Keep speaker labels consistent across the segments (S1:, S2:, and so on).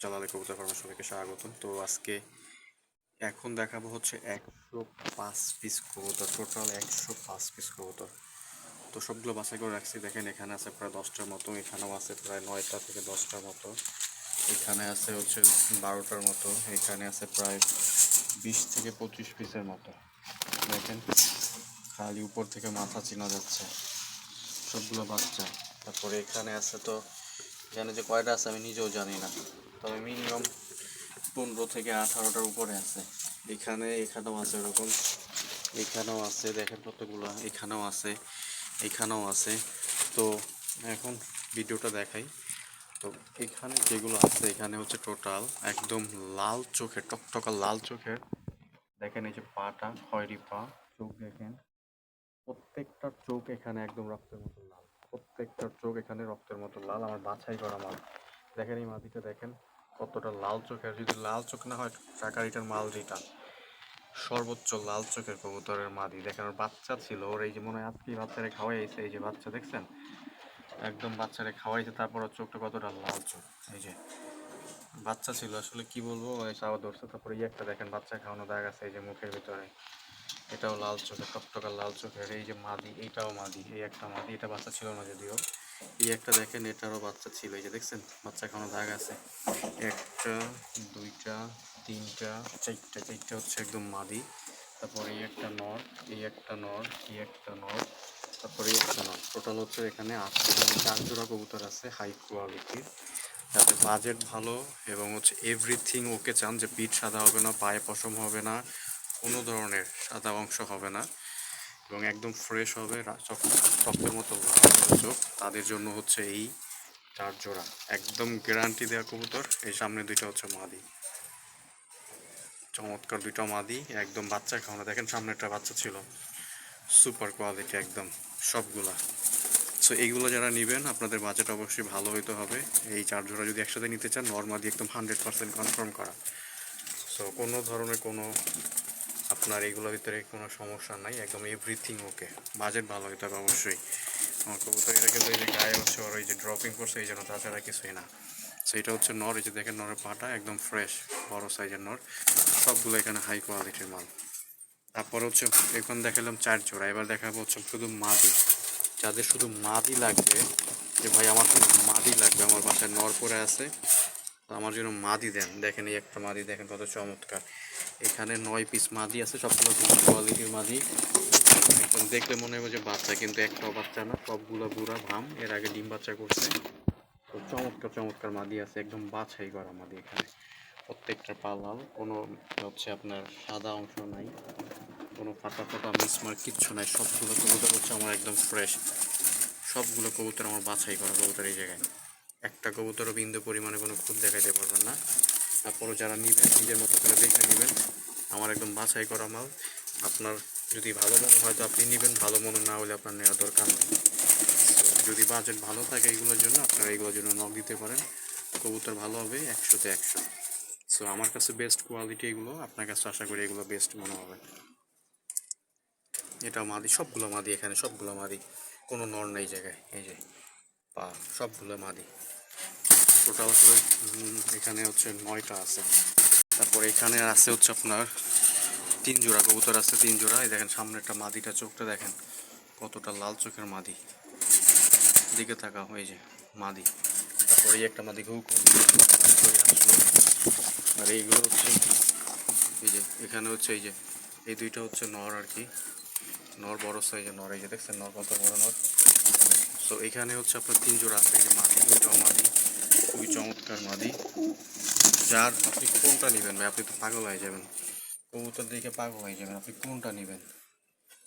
S1: জালালে কবুতর ফার্মে সবাইকে স্বাগতম। তো আজকে এখন দেখাবো হচ্ছে 105 পিস কবুতর, টোটাল 105 পিস কবুতর। তো সবগুলো বাছাই করে রাখছি। দেখেন এখানে আছে প্রায় 10টার মতো, এখানেও আছে প্রায় 9টা থেকে 10টার মতো, এখানে আছে হচ্ছে 12টার মতো, এখানে আছে প্রায় 20 থেকে 25 পিসের মতো। দেখেন খালি উপর থেকে মাথা চেনা যাচ্ছে, সবগুলো বাচ্চা। তারপরে এখানে আছে, তো এখানে যে কয়টা আছে আমি নিজেও জানি না, তবে মিনিমাম 15 থেকে 18টার উপরে আছে। এখানেও আছে এরকম, এখানেও আছে, দেখেন কতগুলো, এখানেও আছে, এখানেও আছে। তো এখন ভিডিওটা দেখাই। তো এখানে যেগুলো আছে, এখানে হচ্ছে টোটাল একদম লাল চোখের, টকটকা লাল চোখের। দেখেন এই যে পাটা, খয়েরি পা, চোখ দেখেন, প্রত্যেকটার চোখ এখানে একদম রক্তের মতো লাল, প্রত্যেকটার চোখ এখানে রক্তের মতো লাল। আমার বাছাই করা মাল। দেখেন এই মাদিটা, দেখেন কতটা লাল চোখের। যদি লাল চোখ না হয়, টাকার এটার মাল যেটা সর্বোচ্চ লাল চোখের কবুতরের মাদি। দেখেন ওর বাচ্চা ছিল, ওর এই যে মনে হয় আজকেই বাচ্চারে খাওয়াইছে, এই যে বাচ্চা দেখছেন, একদম বাচ্চারে খাওয়াইছে, তারপর ওর চোখটা কতটা লাল চোখ। এই যে বাচ্চা ছিল, আসলে কি বলবো, ওই চাওয়া ধরছে। তারপরে এই একটা দেখেন বাচ্চা খাওয়ানো দাগ আছে এই যে মুখের ভিতরে, এটাও লাল চোখের, টকটকা লাল চোখের। এই যে মাদি, এইটাও মাদি, এই একটা মাদি, এটা বাচ্চা ছিল না যদিও। এই একটা দেখেন, এটারও বাচ্চা ছিল, এই যে দেখছেন বাচ্চা খাওয়ানো দাগ আছে। একটা, দুইটা, তিনটা, চারটা হচ্ছে একদম মাদি। তারপরে এই একটা নর, এই একটা নর, এই একটা নর, তারপরে এই একটা নর। টোটাল হচ্ছে এখানে 4 জোড়া কবুতর আছে, হাই কোয়ালিটির, যাতে বাজেট ভালো এবং হচ্ছে এভরিথিং ওকে চান, যে পিঠ সাদা হবে না, পায়ে পশম হবে না, কোনো ধরনের সাদা অংশ হবে না, এবং একদম ফ্রেশ হবে, চকের মতো চোখ। তাদের জন্য হচ্ছে এই 4 জোড়া একদম গ্যারান্টি দেওয়া কবুতর। এই সামনে দুইটা হচ্ছে মাদি, চমৎকার দুইটা মাদি, একদম বাচ্চা খাওয়ানো। দেখেন সামনে একটা বাচ্চা ছিল, সুপার কোয়ালিটি একদম সবগুলা। সো এইগুলো যারা নেবেন, আপনাদের বাজেট অবশ্যই ভালো হইতে হবে। এই 4 জোড়া যদি একসাথে নিতে চান, নর্মালি একদম 100% কনফার্ম করা। সো কোনো ধরনের কোনো আপনার এইগুলোর ভিতরে কোনো সমস্যা নাই, একদম এভরিথিং ওকে। বাজেট ভালো হইতে হবে অবশ্যই। আমার কবুতর এটা কিন্তু এই যে গায়ে হচ্ছে ওর এই যে ড্রপিং করছে, এই জন্য, তাছাড়া কিছুই না। সো এটা হচ্ছে নর, এই যে দেখেন নরের পাটা একদম ফ্রেশ, বড় সাইজের নর, সবগুলো এখানে হাই কোয়ালিটির মাল। তারপর হচ্ছে এখন দেখালাম 4 জোড়া, এবার দেখাবো হচ্ছে শুধু মাদি। যাদের শুধু মাদি লাগবে, যে ভাই আমার শুধু মাদি লাগবে, আমার বাসায় নর পরে আছে, তো আমার জন্য মাদি দেন। দেখেন এই একটা মাদি, দেখেন কত চমৎকার। এখানে 9 পিস মাদি আছে, সবগুলো কোয়ালিটির মাদি। একদম দেখলে মনে হবে যে বাচ্চা, কিন্তু একটাও বাচ্চা না, সবগুলো বুড়া ভাম, এর আগে ডিম বাচ্চা করছে। তো চমৎকার চমৎকার মাদি আছে, একদম বাছাই করা মাদি এখানে। প্রত্যেকটা পা লাল, কোনো হচ্ছে আপনার সাদা অংশ নাই, কোনো ফাটা ফাটা মিসমার্ক কিচ্ছু নাই। সবগুলো কবুতর হচ্ছে আমার একদম ফ্রেশ, সবগুলো কবুতর আমার বাছাই করা কবুতর। এই জায়গায় একটা কবুতরও বিন্দু পরিমাণে কোনো খুঁত দেখাইতে পারবেন না। তারপরও যারা নেবেন, নিজের মতো করে দেখে নেবেন, আমার একদম বাছাই করা মাল। আপনার যদি ভালো মনে হয় তো আপনি নেবেন, ভালো মনে না হলে আপনার নেওয়ার দরকার নেই। যদি বাজেট ভালো থাকে এইগুলোর জন্য, আপনারা এইগুলোর জন্য নক দিতে পারেন, কবুতর ভালো হবে 100-তে 100। সো আমার কাছে বেস্ট কোয়ালিটি এগুলো, আপনার কাছে আশা করি এগুলো বেস্ট মনে হবে। এটা মাদি, সবগুলো মাদি, এখানে সবগুলো মাদি, কোনো নর নেই জায়গায়। এই যে পা, সবগুলো মাদি। টোটাল করে এখানে হচ্ছে 9টা আছে। তারপর এখানে আছে হচ্ছে আপনার 3 জোড়া কবুতর আছে, 3 জোড়া। এই দেখেন সামনে একটা মাদিটা, চোখটা দেখেন কতটা লাল চোখের মাদি, দিকে থাকা, ওই যে মাদি। তারপরে এই একটা মাদি ঘু আসলো। আর এইগুলো হচ্ছে এই যে এখানে হচ্ছে এই যে এই দুইটা হচ্ছে নর আর কি, নর বড় সাইজের নর, এই যে দেখছেন নর কত বড় নর। তো এখানে হচ্ছে আপনার 3 জোড়া আছে, এই যে মাদি, দুইটাও মাদি, খুবই চমৎকার মাদি। যার আপনি কোনটা নেবেন ভাই, আপনি তো পাগল হয়ে যাবেন, কবুতর দেখে পাগল হয়ে যাবেন। আপনি কোনটা নেবেন,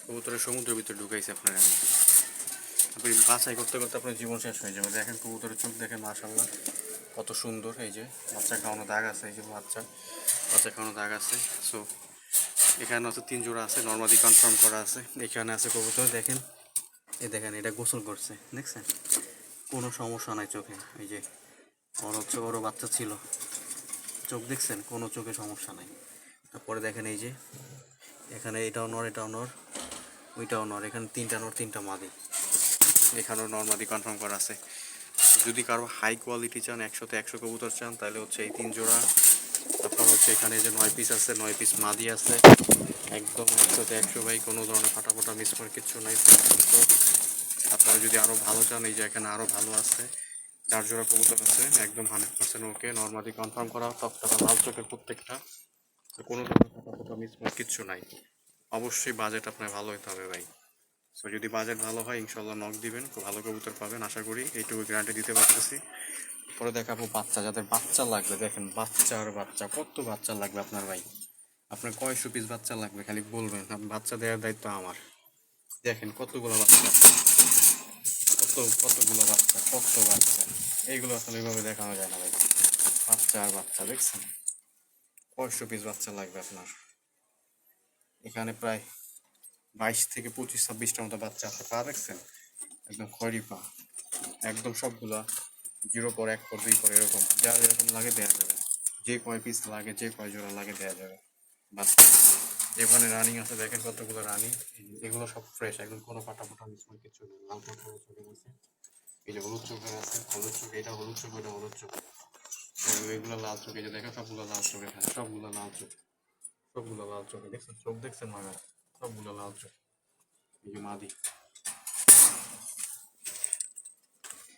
S1: কবুতরের সমুদ্রের ভিতরে ঢুকাইছে আপনার। আমি আপনি বাছাই করতে করতে আপনার জীবন শেষ হয়ে যাবে। দেখেন কবুতরের চোখ দেখেন, মাশাআল্লাহ কত সুন্দর। এই যে বাচ্চা খাওয়ানো দাগ আছে, এই যে বাচ্চা খাওয়ানো দাগ আছে। সো এখানে হচ্ছে 3 জোড়া আছে, নর্মালি কনফার্ম করা আছে। এখানে আছে কবুতর, দেখেন এই দেখেন, এটা গোসল করছে, দেখছেন কোনো সমস্যা নাই চোখে। এই যে ওর হচ্ছে, ওরও বাচ্চা ছিল, চোখ দেখছেন, কোনো চোখে সমস্যা নাই। তারপরে দেখেন এই যে এখানে এটাও নর, এটাও নর, ওইটাও নর, এখানে 3টা নর 3টা মাদি। এখানেও নর মাদি কনফার্ম করা আছে। যদি কারো হাই কোয়ালিটি চান 100-তে 100 কবুতর চান তাহলে হচ্ছে এই 3 জোড়া। তারপর হচ্ছে এখানে যে 9 পিস আছে, 9 পিস মাদি আছে, একদম 100-তে 100 ভাই, কোনো ধরনের ফাটাফোটা মিসমার কিচ্ছু নাই। তো আপনারা যদি আরও ভালো চান, এই যে এখানে আরও ভালো আছে, 4 জোড়া কবুতর আছে, একদম 100% ওকে, নর্মালি কনফার্ম করা, টকটকা লাল চোখের প্রত্যেকটা, তো কোনো ধরনের ফাটাফোটা মিসমার কিচ্ছু নাই। অবশ্যই বাজেট আপনার ভালো হতে হবে ভাই। সো যদি বাজেট ভালো হয় ইনশাল্লাহ নক দিবেন, খুব ভালো কবুতর পাবেন আশা করি, এইটুকু গ্যারান্টি দিতে পারতেছি। পরে দেখাবো বাচ্চা, যাদের বাচ্চা লাগবে, দেখেন বাচ্চা আর বাচ্চা, কত বাচ্চা লাগবে আপনার ভাই, আপনার কয়শো পিস বাচ্চা লাগবে খালি বলবেন, বাচ্চা দেওয়ার দায়িত্ব আমার। দেখেন কতগুলো বাচ্চা, কতগুলো বাচ্চা, কত বাচ্চা, এইগুলো আসলে এইভাবে দেখানো যায় না ভাই। বাচ্চা আর বাচ্চা দেখছেন, কয়শো পিস বাচ্চা লাগবে আপনার। এখানে প্রায় 22 থেকে 25-26টার মতো বাচ্চা আছে, পা দেখছেন একদম খয়রি পা, একদম সবগুলা 0 পর 1 পর 2 পর এরকম, যার এরকম লাগে দেওয়া যাবে, যে কয় পিস লাগে, যে কয় জোড়া লাগে দেওয়া যাবে। বাস, এখানে রানিং আছে দেখেন কতগুলো রানিং, এগুলো সব ফ্রেশ একদম, কোনো ফাটা ফাটা মিসমার কিছু নেই, লাল পাতা চোখের আছে, এই যে হলুদ চোখের আছে, হলুদ চোখ, এটা হলুদ চোখ, ওইটা হলুদ চোখ, এগুলো লাল চোখ, এই যে দেখেন সবগুলো লাল চোখ, এখানে সবগুলো লাল চোখ, সবগুলো লাল চোখে দেখছেন, চোখ দেখছেন মাগা, সবগুলো লাল চোখ, এই যে মাদি।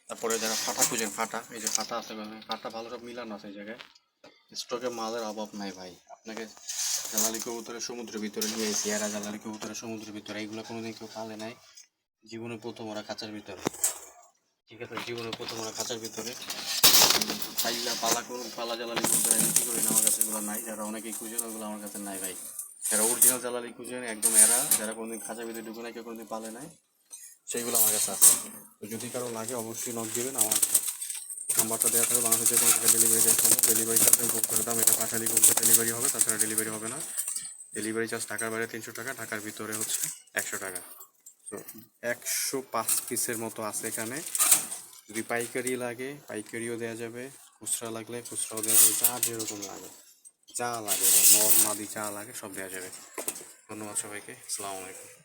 S1: তারপরে যারা ফাটা খুঁজেন, ফাটা, এই যে ফাটা আছে, ফাটা ভালো সব মিলানো আছে এই জায়গায়, স্টকে মালের অভাব নাই ভাই। আপনাকে জালালি কবুতরের সমুদ্রের ভিতরে নিয়ে এসেছি, এরা জালালি কবুতরের সমুদ্রের ভিতরে, এইগুলো কোনোদিন কেউ পালে নাই, জীবনে প্রথম ওরা খাঁচার ভিতরে, ঠিক আছে, জীবনে প্রথম ওরা খাঁচার ভিতরে পাইলা, পালা করুন, পালা জালালি কবুতর কি করি না, আমার কাছে এগুলো নাই, যারা অনেকেই খুঁজেন ওগুলো আমার কাছে নাই ভাই। যারা অরিজিনাল জালালি খুঁজেন একদম, এরা যারা কোনোদিন খাঁচার ভিতরে ঢুকে নাই, কেউ কোনোদিন পালে নাই, সেইগুলো আমার কাছে আছে। তো যদি কারো লাগে অবশ্যই নক দিবেন, আমার নাম্বারটা দেওয়া থাকবে, বাংলাদেশে যে কোনো জায়গায় ডেলিভারি দেওয়া সম্ভব, ডেলিভারি চার্জ বুক করে দাম, এটা পাঠালি বলতে ডেলিভারি হবে, তাছাড়া ডেলিভারি হবে না। ডেলিভারি চার্জ ঢাকার বাইরে 300 টাকা, ঢাকার ভিতরে হচ্ছে 100 টাকা। তো 105 পিসের মতো আছে এখানে, যদি পাইকারি লাগে পাইকারিও দেওয়া যাবে, খুচরা লাগলে খুচরাও দেওয়া যাবে, যা যেরকম লাগে, যা লাগে নর মাদি যা লাগে সব দেওয়া যাবে। ধন্যবাদ সবাইকে, আসসালামু আলাইকুম।